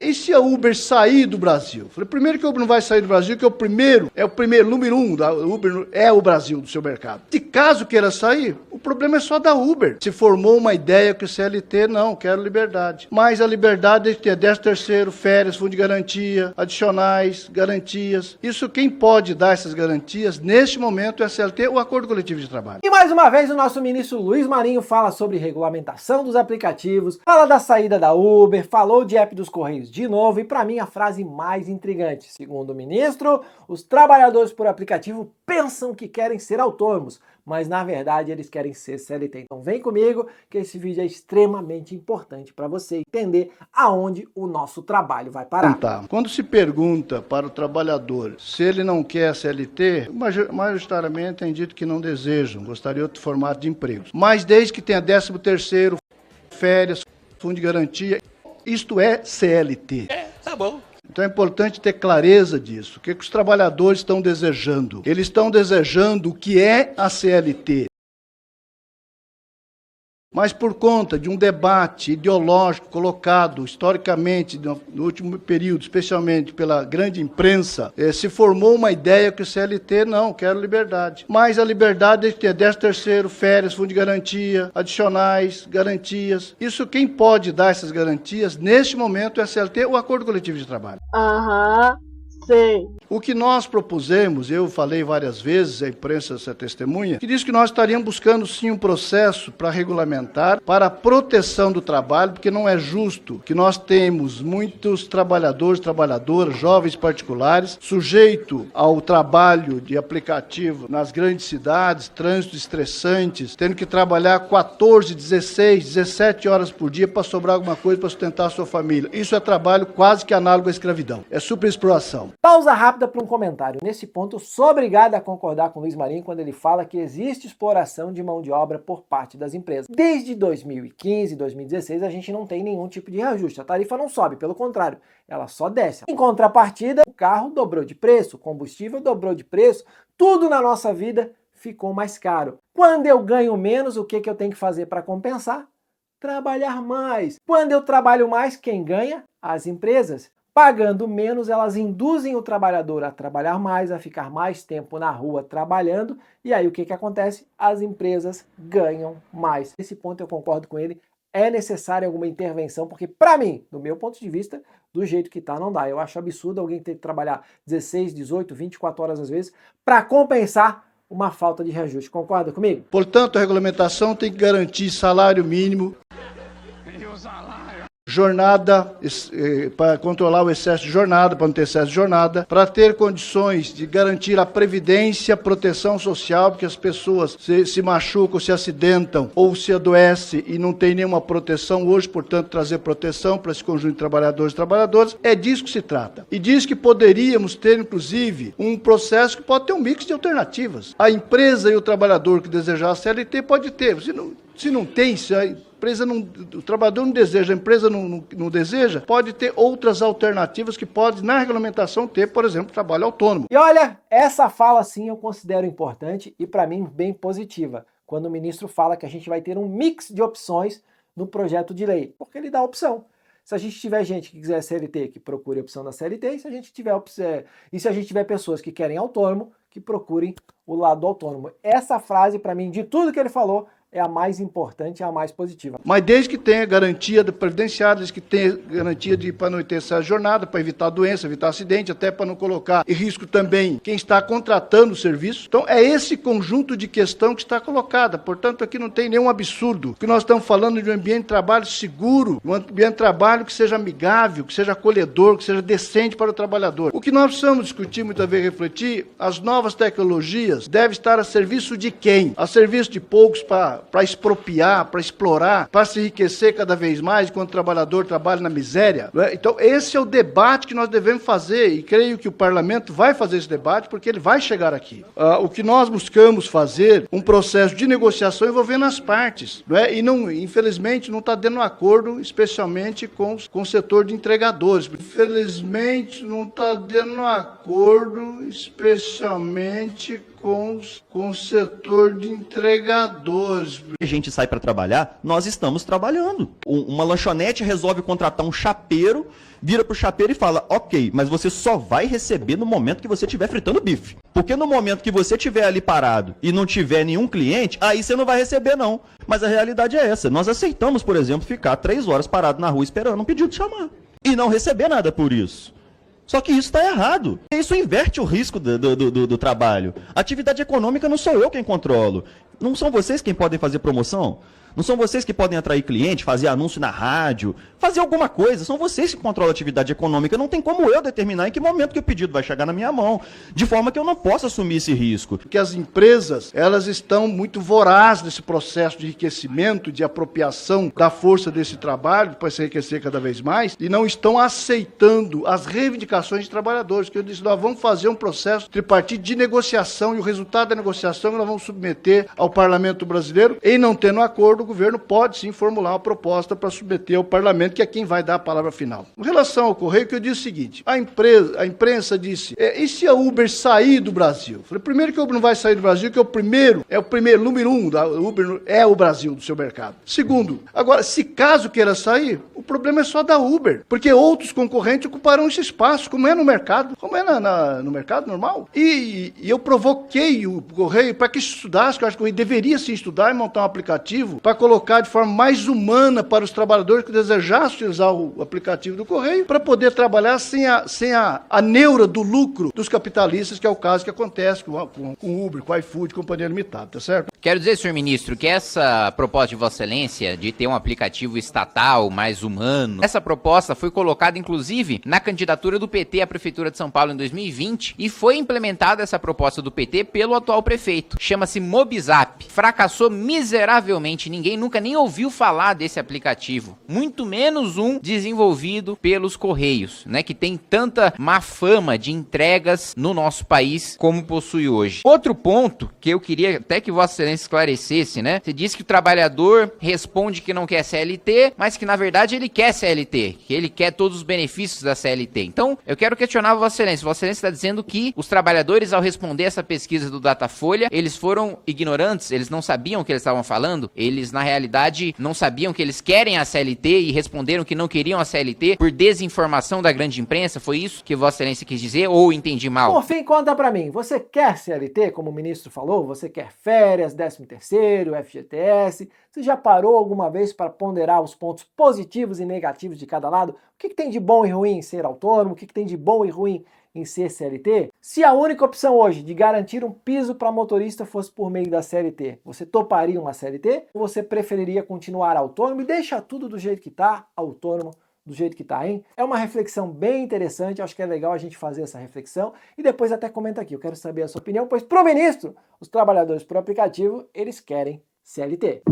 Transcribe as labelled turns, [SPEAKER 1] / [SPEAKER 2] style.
[SPEAKER 1] E se a Uber sair do Brasil? Falei, primeiro que a Uber não vai sair do Brasil, que é o primeiro, número um, da Uber é o Brasil do seu mercado. Se caso queira sair, o problema é só da Uber. Se formou uma ideia que o CLT, não, quero liberdade. Mas a liberdade é ter 13º, férias, fundo de garantia, adicionais, garantias. Isso quem pode dar essas garantias, neste momento, é a CLT, o Acordo Coletivo de Trabalho.
[SPEAKER 2] E mais uma vez o nosso ministro Luiz Marinho fala sobre regulamentação dos aplicativos, fala da saída da Uber, falou de app dos Correios de novo, e para mim a frase mais intrigante. Segundo o ministro, os trabalhadores por aplicativo pensam que querem ser autônomos, mas na verdade eles querem ser CLT. Então vem comigo que esse vídeo é extremamente importante para você entender aonde o nosso trabalho vai parar.
[SPEAKER 1] Tá. Quando se pergunta para o trabalhador se ele não quer CLT, majoritariamente tem dito que não desejam, gostariam de outro formato de empregos. Mas desde que tenha 13º, férias, fundo de garantia, isto é CLT.
[SPEAKER 3] Tá bom.
[SPEAKER 1] Então é importante ter clareza disso. O que os trabalhadores estão desejando? Eles estão desejando o que é a CLT. Mas por conta de um debate ideológico colocado historicamente no último período, especialmente pela grande imprensa, se formou uma ideia que o CLT, não, quero liberdade. Mas a liberdade é ter 13º, férias, fundo de garantia, adicionais, garantias. Isso quem pode dar essas garantias, neste momento, é a CLT, o Acordo Coletivo de Trabalho.
[SPEAKER 4] Sim.
[SPEAKER 1] O que nós propusemos, eu falei várias vezes, a imprensa essa testemunha, que diz que nós estaríamos buscando sim um processo para regulamentar, para a proteção do trabalho, porque não é justo que nós temos muitos trabalhadores, trabalhadoras, jovens particulares, sujeito ao trabalho de aplicativo nas grandes cidades, trânsitos estressantes, tendo que trabalhar 14, 16, 17 horas por dia para sobrar alguma coisa para sustentar a sua família. Isso é trabalho quase que análogo à escravidão. É superexploração.
[SPEAKER 2] Pausa rápida para um comentário. Nesse ponto, eu sou obrigado a concordar com o Luiz Marinho quando ele fala que existe exploração de mão de obra por parte das empresas. Desde 2015, 2016, a gente não tem nenhum tipo de reajuste. A tarifa não sobe, pelo contrário, ela só desce. Em contrapartida, o carro dobrou de preço, o combustível dobrou de preço, tudo na nossa vida ficou mais caro. Quando eu ganho menos, o que eu tenho que fazer para compensar? Trabalhar mais. Quando eu trabalho mais, quem ganha? As empresas. Pagando menos, elas induzem o trabalhador a trabalhar mais, a ficar mais tempo na rua trabalhando, e aí o que acontece? As empresas ganham mais. Nesse ponto eu concordo com ele, é necessária alguma intervenção, porque para mim, do meu ponto de vista, do jeito que tá, não dá. Eu acho absurdo alguém ter que trabalhar 16, 18, 24 horas às vezes para compensar uma falta de reajuste. Concorda comigo?
[SPEAKER 1] Portanto, a regulamentação tem que garantir salário mínimo, jornada, para controlar o excesso de jornada, para não ter excesso de jornada, para ter condições de garantir a previdência, proteção social, porque as pessoas se machucam, se acidentam ou se adoecem e não tem nenhuma proteção hoje, portanto, trazer proteção para esse conjunto de trabalhadores e trabalhadoras, é disso que se trata. E diz que poderíamos ter, inclusive, um processo que pode ter um mix de alternativas. A empresa e o trabalhador que desejar a CLT pode ter. Se não tem, se a empresa não, o trabalhador não deseja, a empresa não deseja, pode ter outras alternativas que pode, na regulamentação, ter, por exemplo, trabalho autônomo.
[SPEAKER 2] E olha, essa fala sim eu considero importante e para mim bem positiva, quando o ministro fala que a gente vai ter um mix de opções no projeto de lei, porque ele dá opção. Se a gente tiver gente que quiser CLT, que procure a opção da CLT, e se a gente tiver pessoas que querem autônomo, que procurem o lado autônomo. Essa frase, para mim, de tudo que ele falou, é a mais importante e a mais positiva.
[SPEAKER 1] Mas desde que tenha garantia de previdenciária, desde que tenha garantia para não ter essa jornada, para evitar doença, evitar acidente, até para não colocar em risco também quem está contratando o serviço. Então é esse conjunto de questão que está colocada. Portanto, aqui não tem nenhum absurdo. Que nós estamos falando de um ambiente de trabalho seguro, um ambiente de trabalho que seja amigável, que seja acolhedor, que seja decente para o trabalhador. O que nós precisamos discutir, muitas vezes refletir, as novas tecnologias devem estar a serviço de quem? A serviço de poucos para expropriar, para explorar, para se enriquecer cada vez mais enquanto o trabalhador trabalha na miséria. Não é? Então esse é o debate que nós devemos fazer e creio que o parlamento vai fazer esse debate porque ele vai chegar aqui. O que nós buscamos fazer, um processo de negociação envolvendo as partes. Não é? E não, infelizmente não está dando acordo, especialmente com o setor de entregadores. Infelizmente não está dando acordo, especialmente com o setor de entregadores.
[SPEAKER 3] A gente sai para trabalhar, nós estamos trabalhando. Uma lanchonete resolve contratar um chapeiro, vira pro chapeiro e fala, ok, mas você só vai receber no momento que você estiver fritando bife. Porque no momento que você estiver ali parado e não tiver nenhum cliente, aí você não vai receber não. Mas a realidade é essa. Nós aceitamos, por exemplo, ficar 3 horas parado na rua esperando um pedido de chamar. E não receber nada por isso. Só que isso está errado. Isso inverte o risco do trabalho. A atividade econômica não sou eu quem controlo. Não são vocês quem podem fazer promoção? Não são vocês que podem atrair cliente, fazer anúncio na rádio, fazer alguma coisa. São vocês que controlam a atividade econômica. Não tem como eu determinar em que momento que o pedido vai chegar na minha mão. De forma que eu não posso assumir esse risco.
[SPEAKER 1] Porque as empresas, elas estão muito vorazes nesse processo de enriquecimento, de apropriação da força desse trabalho, para se enriquecer cada vez mais, e não estão aceitando as reivindicações de trabalhadores. Que eu disse, nós vamos fazer um processo tripartite de negociação, e o resultado da negociação nós vamos submeter ao Parlamento brasileiro. Em não tendo acordo, o governo pode sim formular uma proposta para submeter ao parlamento, que é quem vai dar a palavra final. Em relação ao Correio, que eu disse o seguinte, a imprensa disse, e se a Uber sair do Brasil? Eu falei, primeiro que a Uber não vai sair do Brasil, que é o primeiro, número 1, da Uber é o Brasil do seu mercado. Segundo, agora, se caso queira sair, o problema é só da Uber, porque outros concorrentes ocuparão esse espaço, como é no mercado, como é no mercado normal. E eu provoquei o Correio para que estudasse, que eu acho que o Correio deveria sim estudar e montar um aplicativo para colocar de forma mais humana para os trabalhadores que desejassem utilizar o aplicativo do Correio, para poder trabalhar sem a neura do lucro dos capitalistas, que é o caso que acontece com o Uber, com o iFood, Companhia Limitada, tá certo?
[SPEAKER 5] Quero dizer, senhor ministro, que essa proposta de Vossa Excelência de ter um aplicativo estatal mais humano, essa proposta foi colocada, inclusive, na candidatura do PT à Prefeitura de São Paulo em 2020 e foi implementada essa proposta do PT pelo atual prefeito. Chama-se Mobizap. Fracassou miseravelmente, ninguém nunca nem ouviu falar desse aplicativo, muito menos um desenvolvido pelos Correios, né, que tem tanta má fama de entregas no nosso país como possui hoje. Outro ponto que eu queria até que Vossa Excelência esclarecesse, né? Você disse que o trabalhador responde que não quer CLT, mas que na verdade ele quer CLT, que ele quer todos os benefícios da CLT. Então, eu quero questionar Vossa Excelência. Vossa Excelência está dizendo que os trabalhadores, ao responder essa pesquisa do Datafolha, eles foram ignorantes, eles não sabiam o que eles estavam falando, eles na realidade não sabiam que eles querem a CLT e responderam que não queriam a CLT por desinformação da grande imprensa? Foi isso que Vossa Excelência quis dizer ou entendi mal?
[SPEAKER 2] Por fim, conta pra mim, você quer CLT, como o ministro falou? Você quer férias, 13º, FGTS? Você já parou alguma vez para ponderar os pontos positivos e negativos de cada lado? O que tem de bom e ruim em ser autônomo? O que tem de bom e ruim em ser CLT? Se a única opção hoje de garantir um piso para motorista fosse por meio da CLT, você toparia uma CLT? Ou você preferiria continuar autônomo e deixar tudo do jeito que está, autônomo do jeito que tá, hein? É uma reflexão bem interessante, acho que é legal a gente fazer essa reflexão e depois até comenta aqui, eu quero saber a sua opinião, pois pro ministro, os trabalhadores por aplicativo, eles querem CLT.